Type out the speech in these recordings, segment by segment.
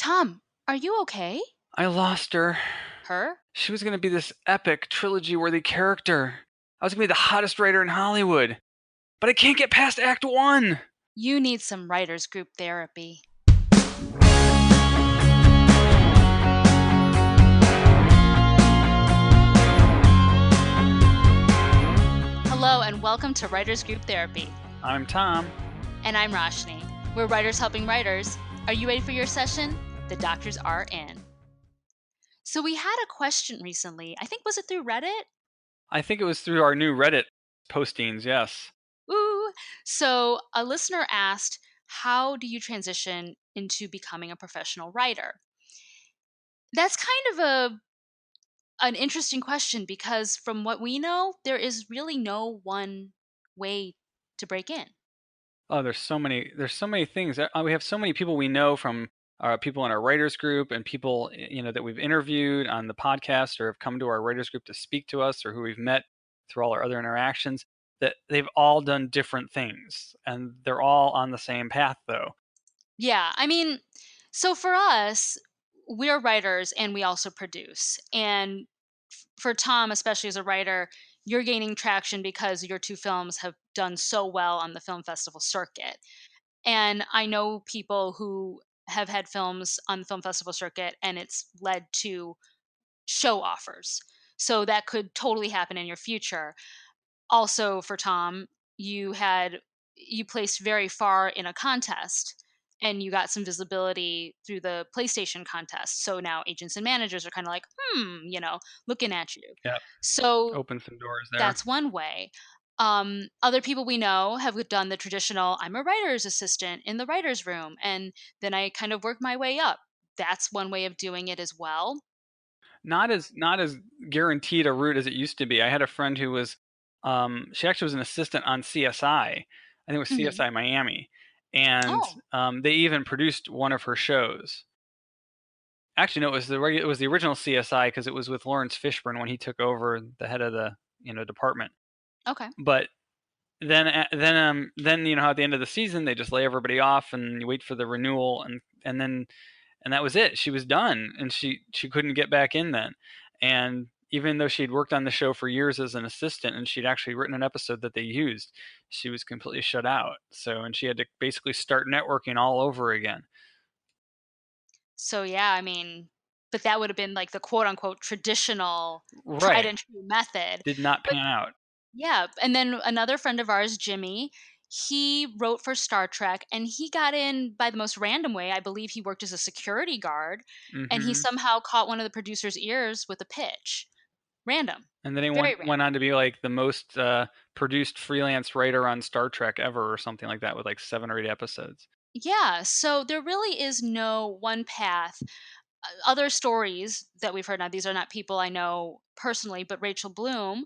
Tom, are you okay? I lost her. Her? She was going to be this epic, trilogy-worthy character. I was going to be the hottest writer in Hollywood. But I can't get past Act 1! You need some writers group therapy. Hello and welcome to Writers Group Therapy. I'm Tom. And I'm Roshni. We're writers helping writers. Are you ready for your session? The doctors are in. So we had a question recently. I think, was it through Reddit? I think it was through our new Reddit postings, yes. Ooh. So a listener asked, how do you transition into becoming a professional writer? That's kind of an interesting question because from what we know, there is really no one way to break in. Oh, there's so many things. We have so many people we know from people in our writers group and people that we've interviewed on the podcast or have come to our writers group to speak to us or who we've met through all our other interactions that they've all done different things and they're all on the same path though. Yeah, I mean, so for us, we're writers and we also produce. And for Tom, especially as a writer, you're gaining traction because your two films have done so well on the film festival circuit. And I know people who have had films on the film festival circuit and it's led to show offers. So that could totally happen in your future. Also for Tom, you placed very far in a contest and you got some visibility through the PlayStation contest. So now agents and managers are kind of like, looking at you. Yeah, So open some doors there. that's one way. Other people we know have done the traditional, I'm a writer's assistant in the writer's room, and then I kind of work my way up. That's one way of doing it as well. Not as guaranteed a route as it used to be. I had a friend who was she actually was an assistant on CSI. I think it was Hmm. CSI Miami, and Oh, they even produced one of her shows. Actually, no, it was the original CSI because it was with Lawrence Fishburne when he took over the head of the department. okay. But then at the end of the season they just lay everybody off and you wait for the renewal and that was it. She was done, and she couldn't get back in then. And even though she'd worked on the show for years as an assistant, and she'd actually written an episode that they used, she was completely shut out. So, and she had to basically start networking all over again. So yeah, I mean, but that would have been like the quote unquote traditional tried Right. and true method. Did not But pan out. yeah, and then another friend of ours, Jimmy, he wrote for Star Trek and he got in by the most random way. I believe he worked as a security guard and he Hmm. somehow caught one of the producer's ears with a pitch. Random. And then he Very went random. on to be like the most produced freelance writer on Star Trek ever, or something like that, with like 7 or 8 episodes. Yeah, so there really is no one path. Other stories that we've heard, now these are not people I know personally, but Rachel Bloom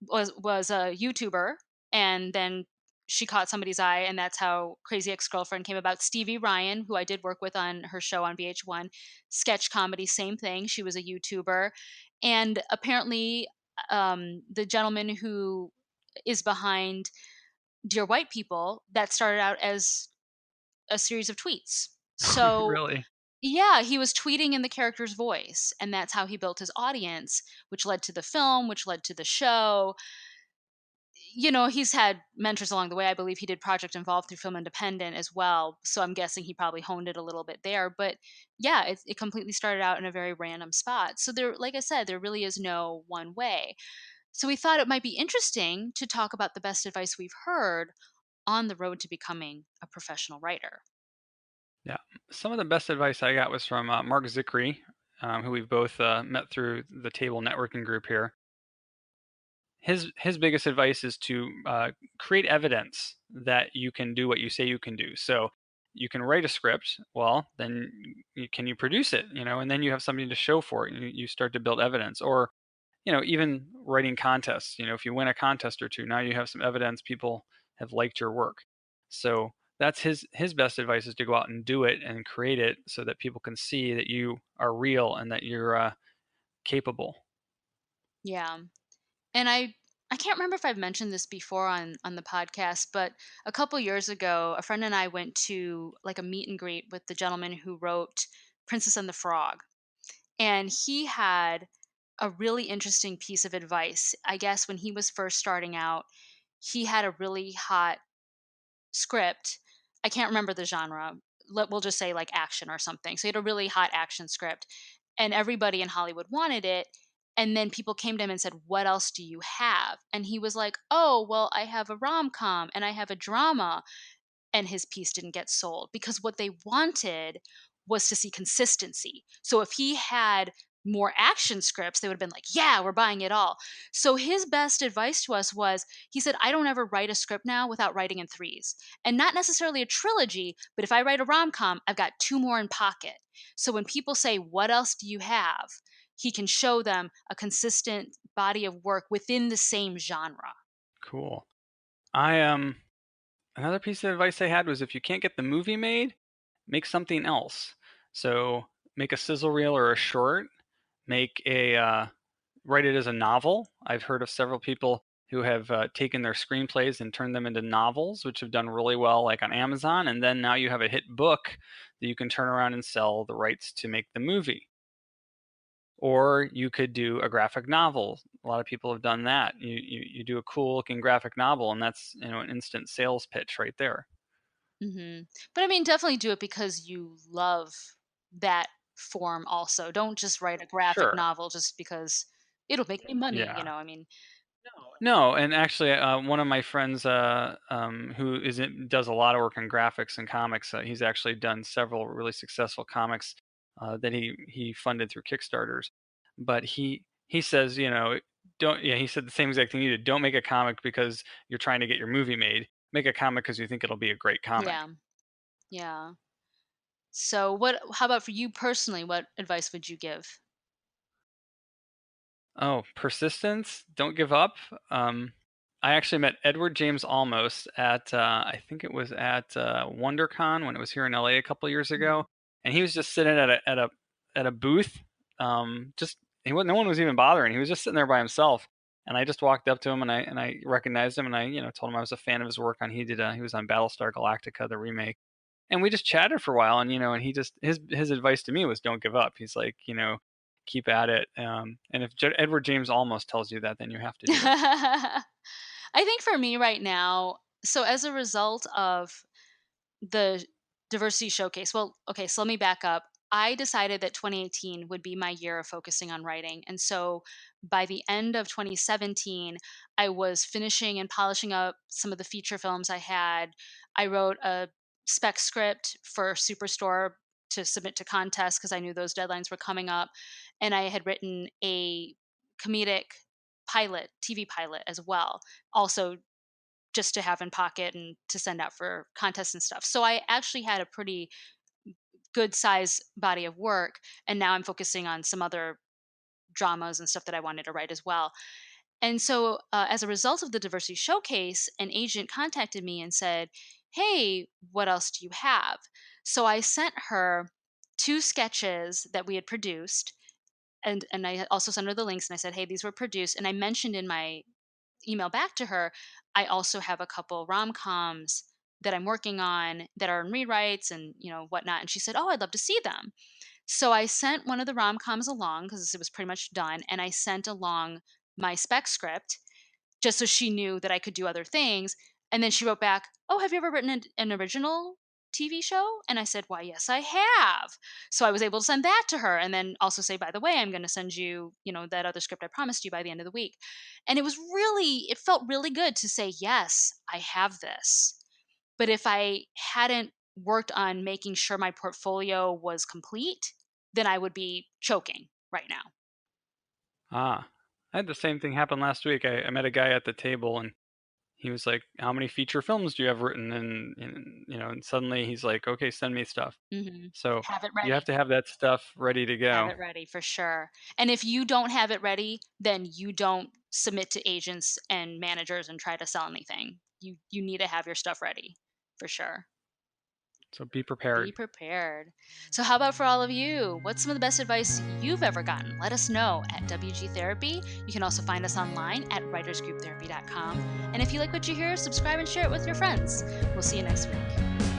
was a YouTuber, and then she caught somebody's eye, and that's how Crazy Ex-Girlfriend came about. Stevie Ryan, who I did work with on her show on VH1, sketch comedy, same thing. She was a YouTuber, and apparently, the gentleman who is behind Dear White People, that started out as a series of tweets. So Really? yeah, he was tweeting in the character's voice, and that's how he built his audience, which led to the film, which led to the show. He's had mentors along the way. I believe he did Project Involved through Film Independent as well. So I'm guessing he probably honed it a little bit there. But yeah, it completely started out in a very random spot. So there, like I said, there really is no one way. So we thought it might be interesting to talk about the best advice we've heard on the road to becoming a professional writer. Yeah. Some of the best advice I got was from Mark Zickery, who we've both met through the table networking group here. His biggest advice is to create evidence that you can do what you say you can do. So you can write a script. Well, then can you produce it? And then you have something to show for it. You start to build evidence, or even writing contests. If you win a contest or two, now you have some evidence people have liked your work. So that's his best advice, is to go out and do it and create it so that people can see that you are real and that you're capable. Yeah. And I can't remember if I've mentioned this before on the podcast, but a couple years ago, a friend and I went to like a meet and greet with the gentleman who wrote Princess and the Frog. And he had a really interesting piece of advice. I guess when he was first starting out, he had a really hot script. I can't remember the genre. We'll just say like action or something. So he had a really hot action script, and everybody in Hollywood wanted it. And then people came to him and said, "What else do you have?" And he was like, "Oh, well, I have a rom com and I have a drama." And his piece didn't get sold because what they wanted was to see consistency. So if he had more action scripts, they would have been like, yeah, we're buying it all. So his best advice to us was he said, I don't ever write a script now without writing in threes. And not necessarily a trilogy, but if I write a rom com, I've got two more in pocket. So when people say, what else do you have? He can show them a consistent body of work within the same genre. Cool. I Another piece of advice I had was if you can't get the movie made, make something else. So make a sizzle reel or a short. Make a write it as a novel. I've heard of several people who have taken their screenplays and turned them into novels, which have done really well, like on Amazon. And then now you have a hit book that you can turn around and sell the rights to make the movie. Or you could do a graphic novel. A lot of people have done that. You do a cool looking graphic novel, and that's an instant sales pitch right there. But I mean, definitely do it because you love that form also. Don't just write a graphic Sure. novel just because it'll make me money, Yeah. I mean, No, and actually, one of my friends does a lot of work in graphics and comics. He's actually done several really successful comics that he funded through Kickstarters. But he says, don't. Yeah, he said the same exact thing you did. Don't make a comic because you're trying to get your movie made. Make a comic because you think it'll be a great comic. yeah. Yeah. So how about for you personally, what advice would you give? Oh, persistence, don't give up. I actually met Edward James Olmos at I think it was at WonderCon when it was here in LA a couple years Mhm. ago, and he was just sitting at a booth. Just no one was even bothering. He was just sitting there by himself, and I just walked up to him and I recognized him and I told him I was a fan of his work. On he was on Battlestar Galactica, the remake, and we just chatted for a while. And and he just his advice to me was don't give up. He's like, keep at it. And if Edward James almost tells you that, then you have to do it. I think for me right now, so as a result of the diversity showcase. Well, okay, so let me back up. I decided that 2018 would be my year of focusing on writing. And so by the end of 2017, I was finishing and polishing up some of the feature films I had. I wrote a spec script for Superstore to submit to contests because I knew those deadlines were coming up. And I had written a comedic pilot, TV pilot as well, also just to have in pocket and to send out for contests and stuff. So I actually had a pretty good size body of work, and now I'm focusing on some other dramas and stuff that I wanted to write as well. And so, as a result of the diversity showcase, an agent contacted me and said, "Hey, what else do you have?" So I sent her two sketches that we had produced, and I also sent her the links, and I said, "Hey, these were produced." And I mentioned in my email back to her, I also have a couple rom-coms that I'm working on that are in rewrites and whatnot. And she said, "Oh, I'd love to see them." So I sent one of the rom-coms along because it was pretty much done, and I sent along my spec script just so she knew that I could do other things. And then she wrote back, "Oh, have you ever written an original TV show?" And I said, "Why, yes, I have." So I was able to send that to her and then also say, "By the way, I'm going to send you, that other script I promised you by the end of the week." And it felt really good to say, "Yes, I have this." But if I hadn't worked on making sure my portfolio was complete, then I would be choking right now. Ah, I had the same thing happen last week. I met a guy at the table and he was like, "How many feature films do you have written?" And suddenly he's like, "Okay, send me stuff." So Have it you have ready. to have that stuff ready to Have go. it ready for sure. And if you don't have it ready, then you don't submit to agents and managers and try to sell anything. You need to have your stuff ready for sure. So be Be prepared. prepared. So how about for all of you? What's some of the best advice you've ever gotten? Let us know at WG Therapy. You can also find us online at writersgrouptherapy.com. And if you like what you hear, subscribe and share it with your friends. We'll see you next week.